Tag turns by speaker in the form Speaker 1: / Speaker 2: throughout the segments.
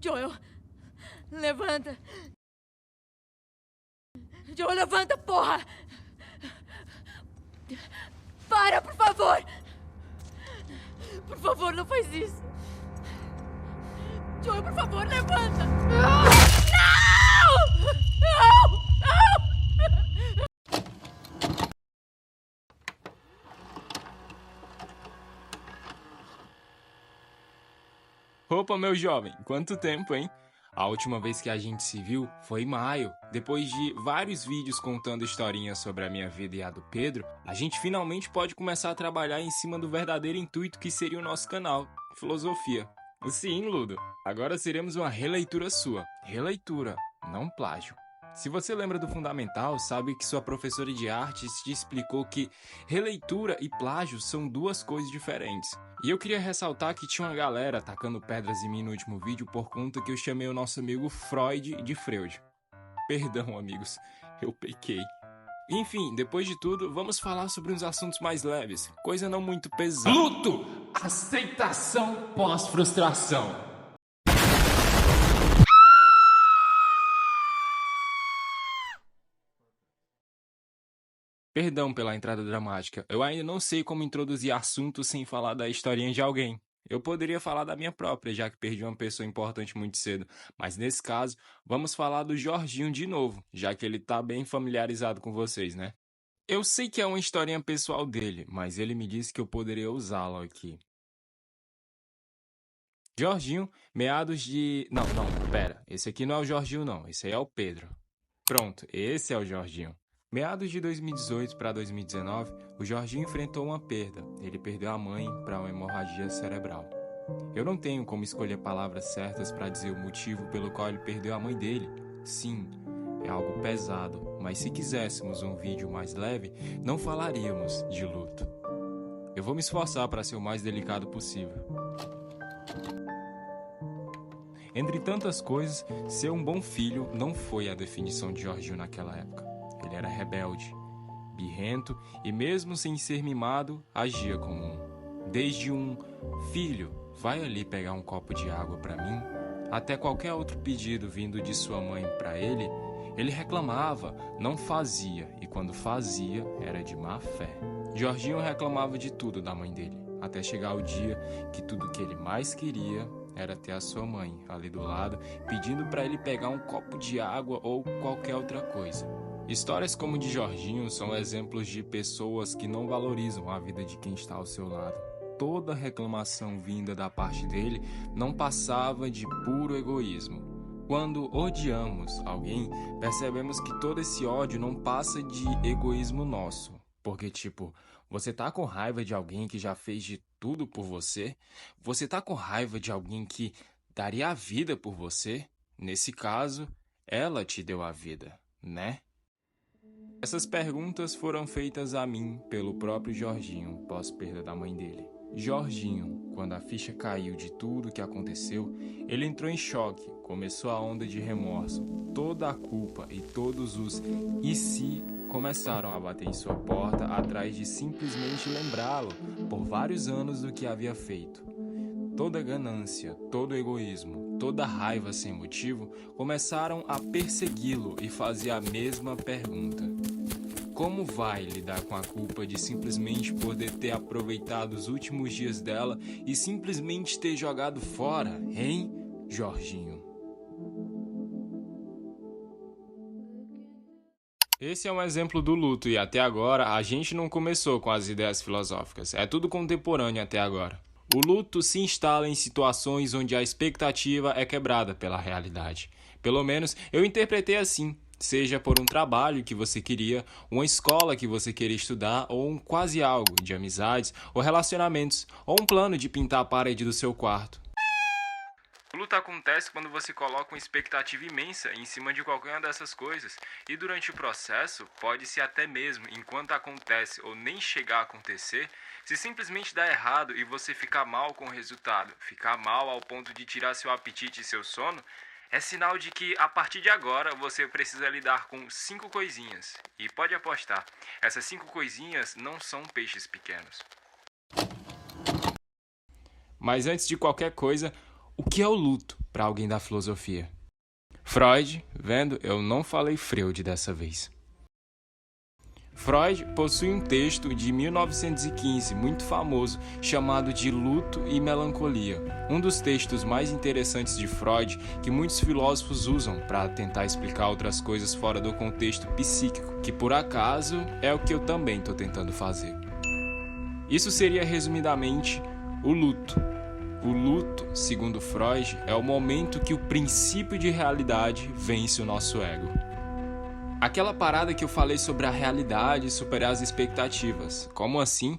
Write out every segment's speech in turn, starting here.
Speaker 1: Joel, levanta. Joel, levanta, porra! Para, por favor! Por favor, não faz isso. Joel, por favor, levanta! Não! Não!
Speaker 2: Opa, meu jovem, quanto tempo, hein? A última vez que a gente se viu foi em maio. Depois de vários vídeos contando historinhas sobre a minha vida e a do Pedro, a gente finalmente pode começar a trabalhar em cima do verdadeiro intuito que seria o nosso canal, filosofia. Sim, Ludo, agora seremos uma releitura sua. Releitura, não plágio. Se você lembra do Fundamental, sabe que sua professora de artes te explicou que releitura e plágio são duas coisas diferentes. E eu queria ressaltar que tinha uma galera atacando pedras em mim no último vídeo por conta que eu chamei o nosso amigo Freud de Freud. Perdão, amigos, eu pequei. Enfim, depois de tudo, vamos falar sobre uns assuntos mais leves, coisa não muito pesada.
Speaker 3: Luto! Aceitação pós-frustração.
Speaker 2: Perdão pela entrada dramática, eu ainda não sei como introduzir assuntos sem falar da historinha de alguém. Eu poderia falar da minha própria, já que perdi uma pessoa importante muito cedo, mas nesse caso, vamos falar do Jorginho de novo, já que ele tá bem familiarizado com vocês, né? Eu sei que é uma historinha pessoal dele, mas ele me disse que eu poderia usá-la aqui. Jorginho, meados de... Não, pera, esse aqui não é o Jorginho não, esse aí é o Pedro. Pronto, esse é o Jorginho. Meados de 2018 para 2019, o Jorginho enfrentou uma perda. Ele perdeu a mãe para uma hemorragia cerebral. Eu não tenho como escolher palavras certas para dizer o motivo pelo qual ele perdeu a mãe dele. Sim, é algo pesado, mas se quiséssemos um vídeo mais leve, não falaríamos de luto. Eu vou me esforçar para ser o mais delicado possível. Entre tantas coisas, ser um bom filho não foi a definição de Jorginho naquela época. Ele era rebelde, birrento e mesmo sem ser mimado, agia como um. Desde um filho, vai ali pegar um copo de água para mim, até qualquer outro pedido vindo de sua mãe para ele reclamava, não fazia, e quando fazia, era de má fé. Jorginho reclamava de tudo da mãe dele, até chegar o dia que tudo que ele mais queria era ter a sua mãe ali do lado, pedindo para ele pegar um copo de água ou qualquer outra coisa. Histórias como de Jorginho são exemplos de pessoas que não valorizam a vida de quem está ao seu lado. Toda reclamação vinda da parte dele não passava de puro egoísmo. Quando odiamos alguém, percebemos que todo esse ódio não passa de egoísmo nosso. Porque, tipo, você tá com raiva de alguém que já fez de tudo por você? Você tá com raiva de alguém que daria a vida por você? Nesse caso, ela te deu a vida, né? Essas perguntas foram feitas a mim pelo próprio Jorginho, pós-perda da mãe dele. Jorginho, quando a ficha caiu de tudo o que aconteceu, ele entrou em choque, começou a onda de remorso. Toda a culpa e todos os "e se" começaram a bater em sua porta atrás de simplesmente lembrá-lo por vários anos do que havia feito. Toda ganância, todo egoísmo, toda raiva sem motivo começaram a persegui-lo e fazer a mesma pergunta. Como vai lidar com a culpa de simplesmente poder ter aproveitado os últimos dias dela e simplesmente ter jogado fora, hein, Jorginho? Esse é um exemplo do luto e até agora a gente não começou com as ideias filosóficas, é tudo contemporâneo até agora. O luto se instala em situações onde a expectativa é quebrada pela realidade. Pelo menos eu interpretei assim, seja por um trabalho que você queria, uma escola que você queria estudar ou um quase algo de amizades ou relacionamentos, ou um plano de pintar a parede do seu quarto. O luto acontece quando você coloca uma expectativa imensa em cima de qualquer uma dessas coisas, e durante o processo, pode-se até mesmo, enquanto acontece ou nem chegar a acontecer, se simplesmente dar errado e você ficar mal com o resultado, ficar mal ao ponto de tirar seu apetite e seu sono, é sinal de que a partir de agora você precisa lidar com 5 coisinhas. E pode apostar, essas 5 coisinhas não são peixes pequenos. Mas antes de qualquer coisa, o que é o luto para alguém da filosofia? Freud, vendo? Eu não falei Freud dessa vez. Freud possui um texto de 1915 muito famoso chamado de Luto e Melancolia. Um dos textos mais interessantes de Freud que muitos filósofos usam para tentar explicar outras coisas fora do contexto psíquico, que por acaso é o que eu também estou tentando fazer. Isso seria resumidamente o luto. O luto, segundo Freud, é o momento que o princípio de realidade vence o nosso ego. Aquela parada que eu falei sobre a realidade superar as expectativas. Como assim?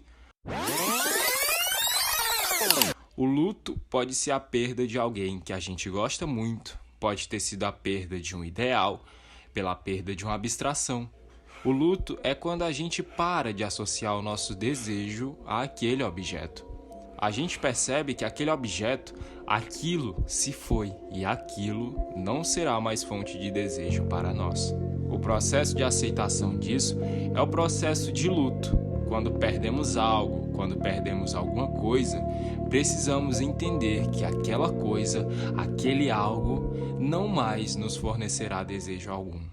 Speaker 2: O luto pode ser a perda de alguém que a gente gosta muito, pode ter sido a perda de um ideal, pela perda de uma abstração. O luto é quando a gente para de associar o nosso desejo àquele objeto. A gente percebe que aquele objeto, aquilo se foi e aquilo não será mais fonte de desejo para nós. O processo de aceitação disso é o processo de luto. Quando perdemos algo, quando perdemos alguma coisa, precisamos entender que aquela coisa, aquele algo, não mais nos fornecerá desejo algum.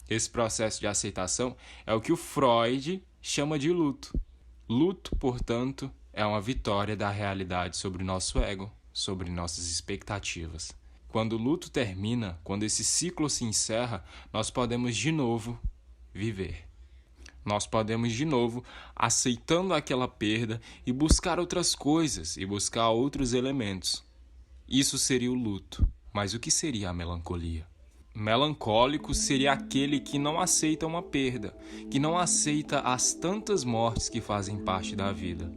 Speaker 2: Esse processo de aceitação é o que o Freud chama de luto. Luto, portanto, é uma vitória da realidade sobre o nosso ego, sobre nossas expectativas. Quando o luto termina, quando esse ciclo se encerra, nós podemos de novo viver. Nós podemos de novo, aceitando aquela perda e buscar outras coisas e buscar outros elementos. Isso seria o luto. Mas o que seria a melancolia? Melancólico seria aquele que não aceita uma perda, que não aceita as tantas mortes que fazem parte da vida.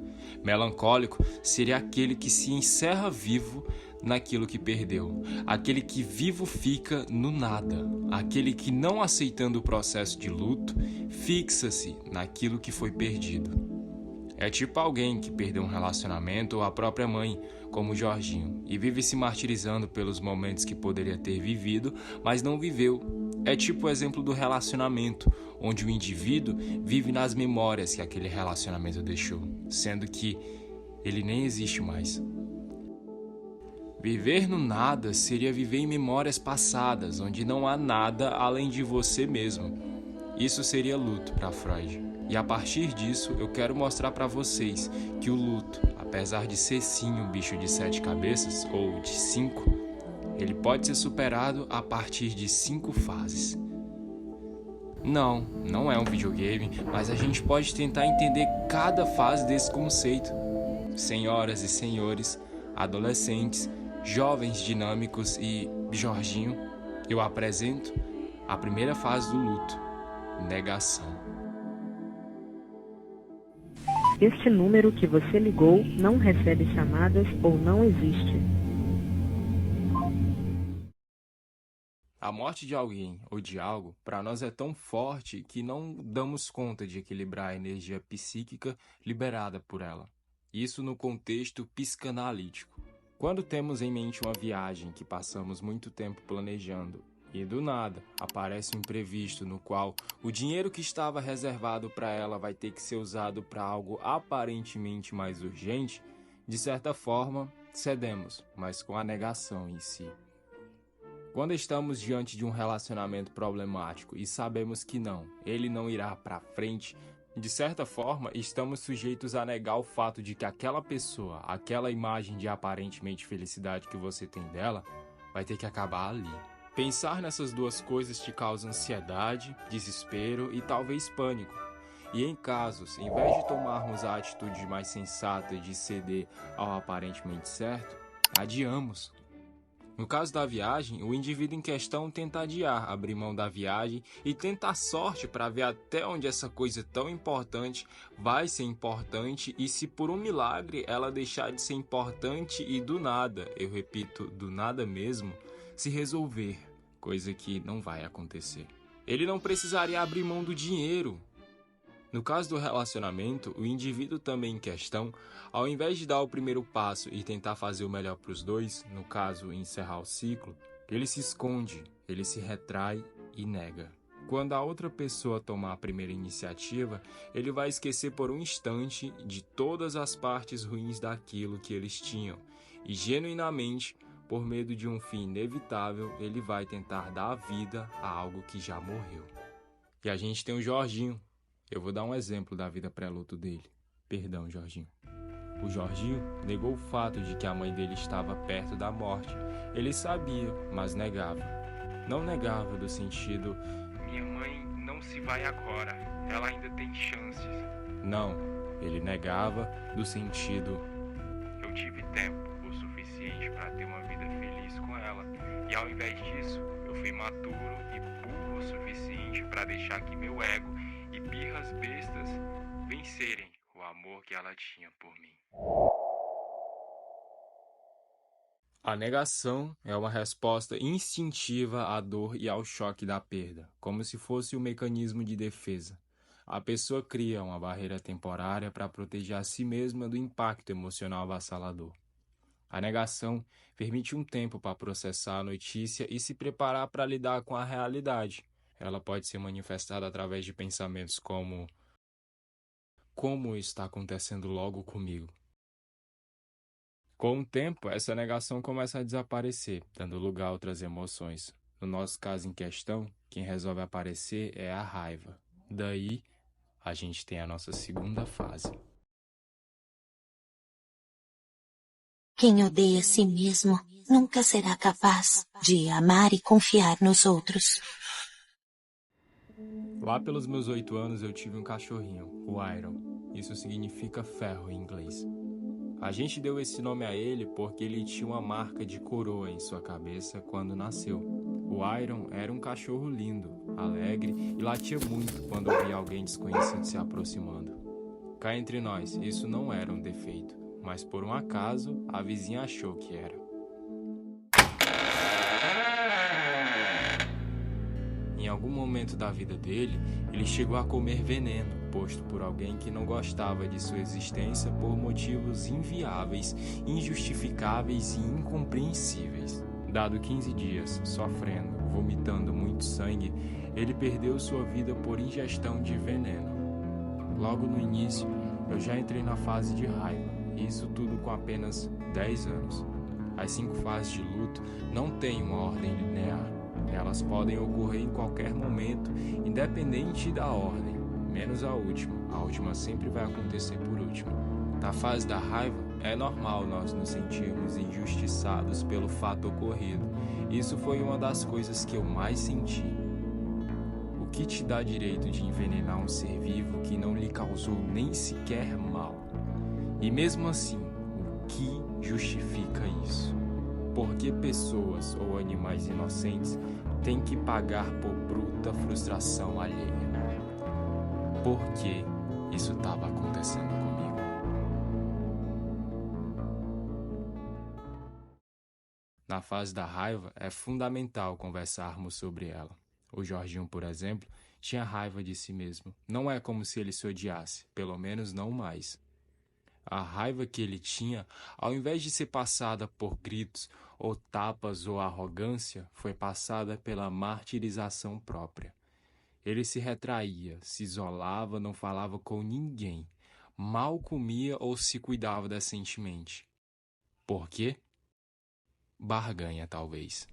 Speaker 2: Melancólico seria aquele que se encerra vivo naquilo que perdeu, aquele que vivo fica no nada, aquele que não aceitando o processo de luto, fixa-se naquilo que foi perdido. É tipo alguém que perdeu um relacionamento ou a própria mãe, como o Jorginho, e vive se martirizando pelos momentos que poderia ter vivido, mas não viveu. É tipo o exemplo do relacionamento, onde o indivíduo vive nas memórias que aquele relacionamento deixou, sendo que ele nem existe mais. Viver no nada seria viver em memórias passadas, onde não há nada além de você mesmo. Isso seria luto para Freud. E a partir disso, eu quero mostrar para vocês que o luto, apesar de ser sim um bicho de 7 cabeças, ou de 5, ele pode ser superado a partir de 5 fases. Não é um videogame, mas a gente pode tentar entender cada fase desse conceito. Senhoras e senhores, adolescentes, jovens dinâmicos e Jorginho, eu apresento a primeira fase do luto, negação.
Speaker 4: Este número que você ligou não recebe chamadas ou não existe.
Speaker 2: A morte de alguém ou de algo, para nós é tão forte que não damos conta de equilibrar a energia psíquica liberada por ela. Isso no contexto psicanalítico. Quando temos em mente uma viagem que passamos muito tempo planejando e do nada aparece um imprevisto no qual o dinheiro que estava reservado para ela vai ter que ser usado para algo aparentemente mais urgente, de certa forma cedemos, mas com a negação em si. Quando estamos diante de um relacionamento problemático e sabemos que ele não irá para frente, de certa forma estamos sujeitos a negar o fato de que aquela pessoa, aquela imagem de aparentemente felicidade que você tem dela, vai ter que acabar ali. Pensar nessas duas coisas te causa ansiedade, desespero e talvez pânico. E em casos, em vez de tomarmos a atitude mais sensata de ceder ao aparentemente certo, adiamos. No caso da viagem, o indivíduo em questão tenta adiar, abrir mão da viagem e tenta a sorte para ver até onde essa coisa tão importante vai ser importante e se por um milagre ela deixar de ser importante e do nada, eu repito, do nada mesmo, se resolver, coisa que não vai acontecer. Ele não precisaria abrir mão do dinheiro. No caso do relacionamento, o indivíduo também em questão, ao invés de dar o primeiro passo e tentar fazer o melhor para os dois, no caso encerrar o ciclo, ele se esconde, ele se retrai e nega. Quando a outra pessoa tomar a primeira iniciativa, ele vai esquecer por um instante de todas as partes ruins daquilo que eles tinham e genuinamente, por medo de um fim inevitável, ele vai tentar dar vida a algo que já morreu. E a gente tem o Jorginho. Eu vou dar um exemplo da vida pré-luto dele. Perdão, Jorginho. O Jorginho negou o fato de que a mãe dele estava perto da morte. Ele sabia, mas negava. Não negava do sentido, minha mãe não se vai agora, ela ainda tem chances. Não, ele negava do sentido, eu tive tempo o suficiente para ter uma vida feliz com ela. E ao invés disso, eu fui maduro e burro o suficiente para deixar que meu ego e birras bestas vencerem o amor que ela tinha por mim. A negação é uma resposta instintiva à dor e ao choque da perda, como se fosse um mecanismo de defesa. A pessoa cria uma barreira temporária para proteger a si mesma do impacto emocional avassalador. A negação permite um tempo para processar a notícia e se preparar para lidar com a realidade. Ela pode ser manifestada através de pensamentos como está acontecendo logo comigo? Com o tempo, essa negação começa a desaparecer, dando lugar a outras emoções. No nosso caso em questão, quem resolve aparecer é a raiva. Daí, a gente tem a nossa segunda fase.
Speaker 5: Quem odeia a si mesmo nunca será capaz de amar e confiar nos outros.
Speaker 2: Lá pelos meus 8 anos eu tive um cachorrinho, o Iron. Isso significa ferro em inglês. A gente deu esse nome a ele porque ele tinha uma marca de coroa em sua cabeça quando nasceu. O Iron era um cachorro lindo, alegre e latia muito quando via alguém desconhecido se aproximando. Cá entre nós, isso não era um defeito, mas por um acaso a vizinha achou que era. Em algum momento da vida dele, ele chegou a comer veneno, posto por alguém que não gostava de sua existência por motivos inviáveis, injustificáveis e incompreensíveis. Dado 15 dias, sofrendo, vomitando muito sangue, ele perdeu sua vida por ingestão de veneno. Logo no início, eu já entrei na fase de raiva, e isso tudo com apenas 10 anos. As 5 fases de luto não têm uma ordem linear. Elas podem ocorrer em qualquer momento, independente da ordem, menos a última. A última sempre vai acontecer por último. Na fase da raiva, é normal nós nos sentirmos injustiçados pelo fato ocorrido. Isso foi uma das coisas que eu mais senti. O que te dá direito de envenenar um ser vivo que não lhe causou nem sequer mal? E mesmo assim, o que justifica isso? Por que pessoas ou animais inocentes têm que pagar por bruta frustração alheia? Por que isso estava acontecendo comigo? Na fase da raiva, é fundamental conversarmos sobre ela. O Jorginho, por exemplo, tinha raiva de si mesmo. Não é como se ele se odiasse, pelo menos não mais. A raiva que ele tinha, ao invés de ser passada por gritos, ou tapas ou arrogância, foi passada pela martirização própria. Ele se retraía, se isolava, não falava com ninguém, mal comia ou se cuidava decentemente. Por quê? Barganha, talvez.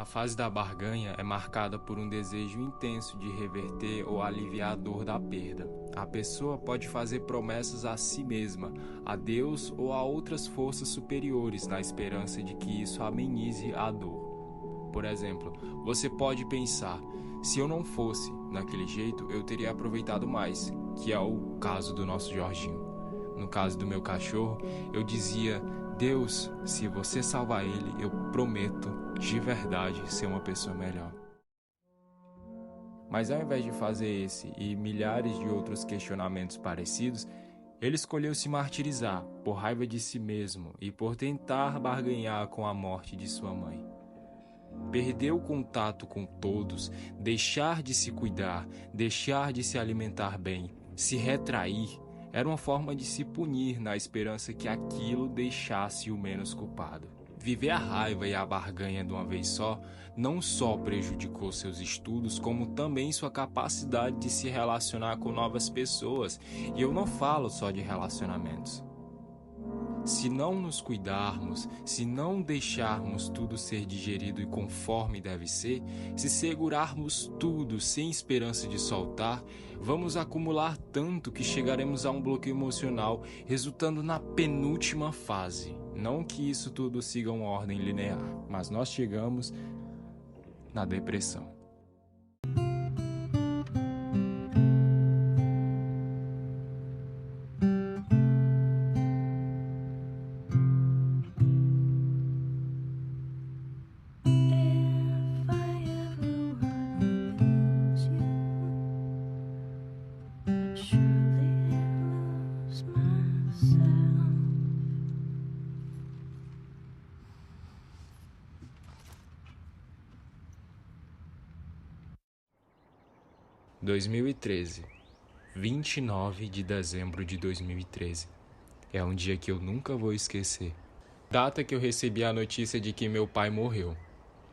Speaker 2: A fase da barganha é marcada por um desejo intenso de reverter ou aliviar a dor da perda. A pessoa pode fazer promessas a si mesma, a Deus ou a outras forças superiores na esperança de que isso amenize a dor. Por exemplo, você pode pensar, se eu não fosse daquele jeito, eu teria aproveitado mais, que é o caso do nosso Jorginho. no caso do meu cachorro, eu dizia: Deus, se você salvar ele, eu prometo de verdade ser uma pessoa melhor. Mas ao invés de fazer esse e milhares de outros questionamentos parecidos, ele escolheu se martirizar por raiva de si mesmo e por tentar barganhar com a morte de sua mãe. Perder o contato com todos, deixar de se cuidar, deixar de se alimentar bem, se retrair, era uma forma de se punir na esperança que aquilo deixasse o menos culpado. Viver a raiva e a barganha de uma vez só não só prejudicou seus estudos, como também sua capacidade de se relacionar com novas pessoas. E eu não falo só de relacionamentos. Se não nos cuidarmos, se não deixarmos tudo ser digerido e conforme deve ser, se segurarmos tudo sem esperança de soltar, vamos acumular tanto que chegaremos a um bloqueio emocional, resultando na penúltima fase. Não que isso tudo siga uma ordem linear, mas nós chegamos na depressão. Em 2013, 29 de dezembro de 2013. É um dia que eu nunca vou esquecer. Data que eu recebi a notícia de que meu pai morreu.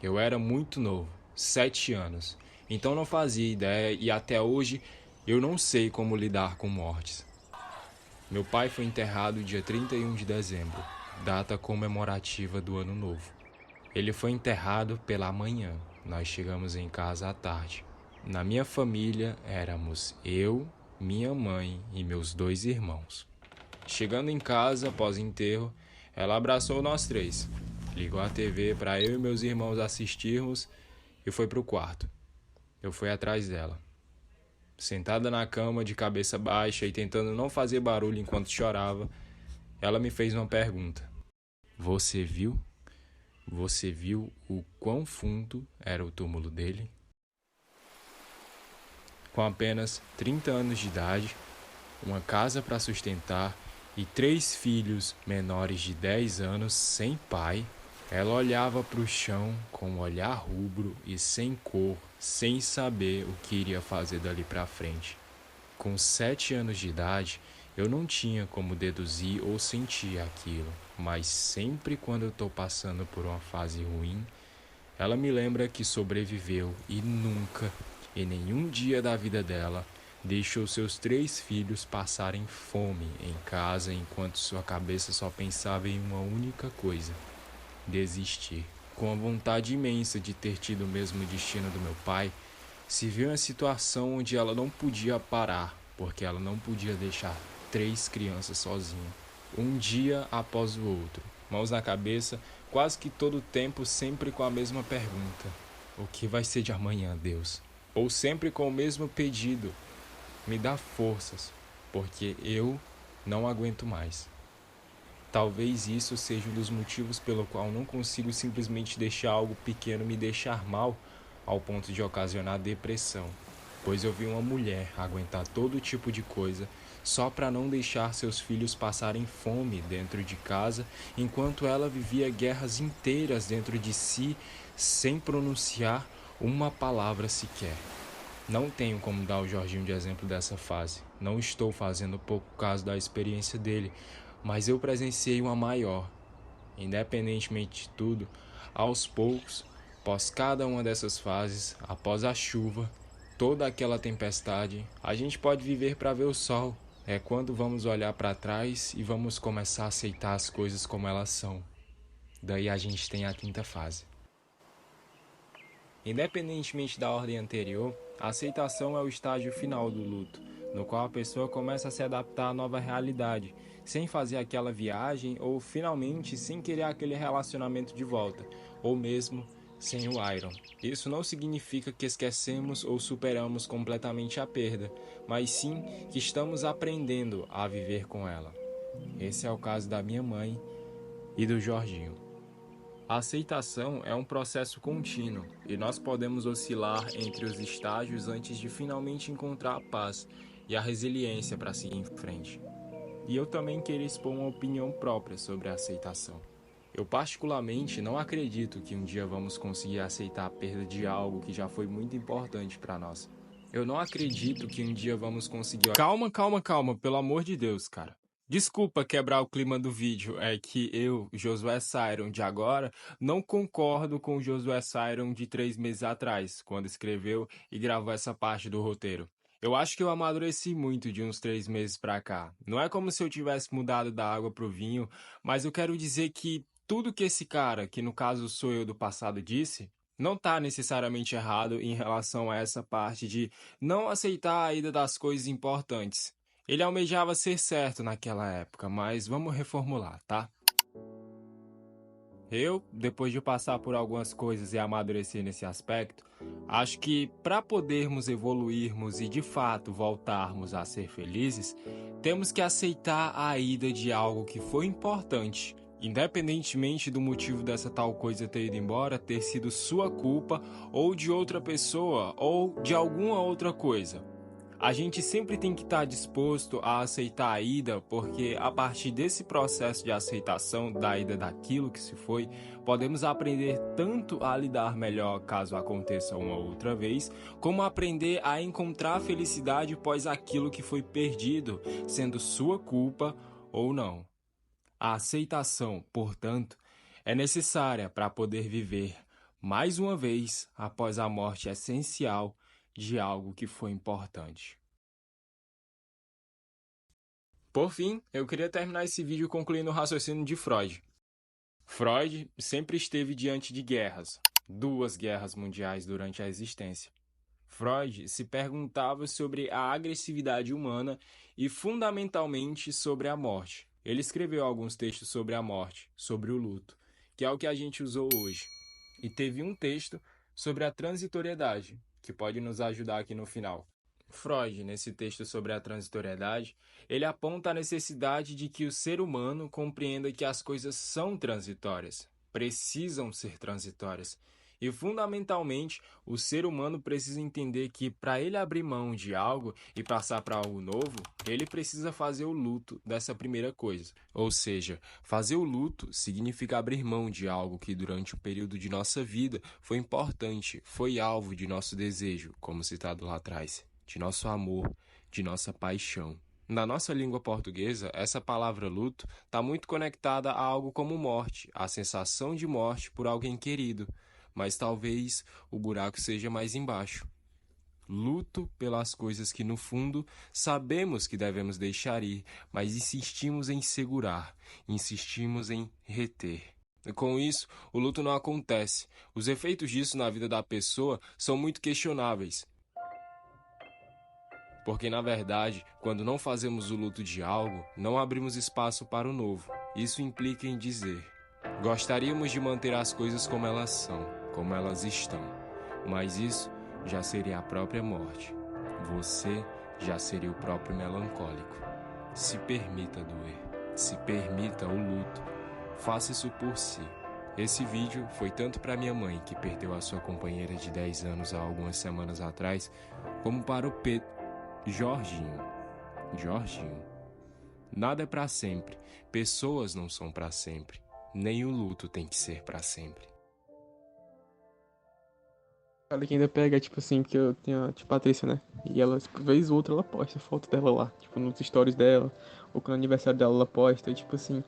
Speaker 2: Eu era muito novo, 7 anos, então não fazia ideia e até hoje eu não sei como lidar com mortes. Meu pai foi enterrado dia 31 de dezembro, data comemorativa do Ano Novo. Ele foi enterrado pela manhã, nós chegamos em casa à tarde. Na minha família éramos eu, minha mãe e meus 2 irmãos. Chegando em casa após o enterro, ela abraçou nós 3, ligou a TV para eu e meus irmãos assistirmos e foi para o quarto. Eu fui atrás dela. Sentada na cama, de cabeça baixa e tentando não fazer barulho enquanto chorava, ela me fez uma pergunta. Você viu? Você viu o quão fundo era o túmulo dele? Com apenas 30 anos de idade, uma casa para sustentar e 3 filhos menores de 10 anos sem pai, ela olhava para o chão com um olhar rubro e sem cor, sem saber o que iria fazer dali para frente. Com 7 anos de idade, eu não tinha como deduzir ou sentir aquilo, mas sempre quando eu estou passando por uma fase ruim, ela me lembra que sobreviveu e nunca, em nenhum dia da vida dela, deixou seus 3 filhos passarem fome em casa enquanto sua cabeça só pensava em uma única coisa: desistir. Com a vontade imensa de ter tido o mesmo destino do meu pai, se viu em uma situação onde ela não podia parar, porque ela não podia deixar 3 crianças sozinha, um dia após o outro, mãos na cabeça, quase que todo o tempo sempre com a mesma pergunta: o que vai ser de amanhã, Deus? Ou sempre com o mesmo pedido: me dá forças, porque eu não aguento mais. Talvez isso seja um dos motivos pelo qual não consigo simplesmente deixar algo pequeno me deixar mal ao ponto de ocasionar depressão, pois eu vi uma mulher aguentar todo tipo de coisa só para não deixar seus filhos passarem fome dentro de casa, enquanto ela vivia guerras inteiras dentro de si sem pronunciar uma palavra sequer. Não tenho como dar o Jorginho de exemplo dessa fase. Não estou fazendo pouco caso da experiência dele, mas eu presenciei uma maior. Independentemente de tudo, aos poucos, após cada uma dessas fases, após a chuva, toda aquela tempestade, a gente pode viver para ver o sol. É quando vamos olhar para trás e vamos começar a aceitar as coisas como elas são. Daí a gente tem a 5ª fase. Independentemente da ordem anterior, a aceitação é o estágio final do luto, no qual a pessoa começa a se adaptar à nova realidade, sem fazer aquela viagem ou finalmente sem querer aquele relacionamento de volta, ou mesmo sem o Iron. Isso não significa que esquecemos ou superamos completamente a perda, mas sim que estamos aprendendo a viver com ela. Esse é o caso da minha mãe e do Jorginho. A aceitação é um processo contínuo e nós podemos oscilar entre os estágios antes de finalmente encontrar a paz e a resiliência para seguir em frente. E eu também queria expor uma opinião própria sobre a aceitação. Eu particularmente não acredito que um dia vamos conseguir aceitar a perda de algo que já foi muito importante para nós. Eu não acredito que um dia vamos conseguir... Calma, pelo amor de Deus, cara. Desculpa quebrar o clima do vídeo, é que eu, Josué Siron de agora, não concordo com o Josué Siron de 3 meses atrás, quando escreveu e gravou essa parte do roteiro. Eu acho que eu amadureci muito de uns 3 meses pra cá. Não é como se eu tivesse mudado da água pro vinho, mas eu quero dizer que tudo que esse cara, que no caso sou eu do passado, disse, não tá necessariamente errado em relação a essa parte de não aceitar a ida das coisas importantes. Ele almejava ser certo naquela época, mas vamos reformular, tá? Eu, depois de passar por algumas coisas e amadurecer nesse aspecto, acho que para podermos evoluirmos e de fato voltarmos a ser felizes, temos que aceitar a ida de algo que foi importante, independentemente do motivo dessa tal coisa ter ido embora, ter sido sua culpa ou de outra pessoa ou de alguma outra coisa. A gente sempre tem que estar disposto a aceitar a ida, porque a partir desse processo de aceitação da ida daquilo que se foi, podemos aprender tanto a lidar melhor caso aconteça uma outra vez, como aprender a encontrar a felicidade após aquilo que foi perdido, sendo sua culpa ou não. A aceitação, portanto, é necessária para poder viver mais uma vez após a morte essencial de algo que foi importante. Por fim, eu queria terminar esse vídeo concluindo o raciocínio de Freud. Freud sempre esteve diante de guerras, 2 guerras mundiais durante a existência. Freud se perguntava sobre a agressividade humana e fundamentalmente sobre a morte. Ele escreveu alguns textos sobre a morte, sobre o luto, que é o que a gente usou hoje. E teve um texto sobre a transitoriedade, que pode nos ajudar aqui no final. Freud, nesse texto sobre a transitoriedade, ele aponta a necessidade de que o ser humano compreenda que as coisas são transitórias, precisam ser transitórias. E, fundamentalmente, o ser humano precisa entender que, para ele abrir mão de algo e passar para algo novo, ele precisa fazer o luto dessa primeira coisa. Ou seja, fazer o luto significa abrir mão de algo que, durante o período de nossa vida, foi importante, foi alvo de nosso desejo, como citado lá atrás, de nosso amor, de nossa paixão. Na nossa língua portuguesa, essa palavra luto está muito conectada a algo como morte, a sensação de morte por alguém querido. Mas talvez o buraco seja mais embaixo. Luto pelas coisas que, no fundo, sabemos que devemos deixar ir, mas insistimos em segurar, insistimos em reter. E com isso, o luto não acontece. Os efeitos disso na vida da pessoa são muito questionáveis. Porque, na verdade, quando não fazemos o luto de algo, não abrimos espaço para o novo. Isso implica em dizer: gostaríamos de manter as coisas como elas são, como elas estão, mas isso já seria a própria morte. Você já seria o próprio melancólico. Se permita doer, se permita o luto, faça isso por si. Esse vídeo foi tanto para minha mãe, que perdeu a sua companheira de 10 anos há algumas semanas atrás, como para o Jorginho. Nada é para sempre, pessoas não são para sempre, nem o luto tem que ser para sempre.
Speaker 6: Cara, que ainda pega, tipo assim, que eu tenho a Patrícia, né? E ela, tipo, vez ou outra, ela posta foto dela lá, tipo, nos stories dela, ou quando é aniversário dela, ela posta, e, tipo assim,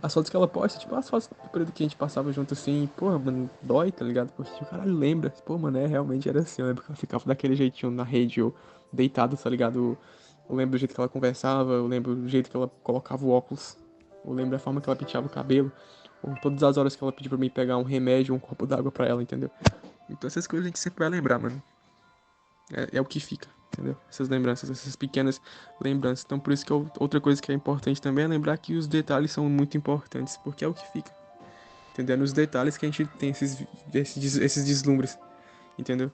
Speaker 6: as fotos que ela posta, tipo, as fotos do período que a gente passava junto, assim, porra, mano, dói, tá ligado? Porque, tipo, caralho, lembra, pô, mano, realmente era assim, eu lembro que ela ficava daquele jeitinho na rede, ou deitada, tá ligado? Eu lembro do jeito que ela conversava, eu lembro do jeito que ela colocava o óculos, eu lembro da forma que ela penteava o cabelo, ou todas as horas que ela pediu pra mim pegar um remédio, um copo d'água pra ela, entendeu? Então essas coisas a gente sempre vai lembrar, mano. É o que fica, entendeu? Essas lembranças, essas pequenas lembranças. Então por isso que outra coisa que é importante também é lembrar que os detalhes são muito importantes, porque é o que fica. Entendeu? É nos detalhes que a gente tem esses deslumbres, entendeu?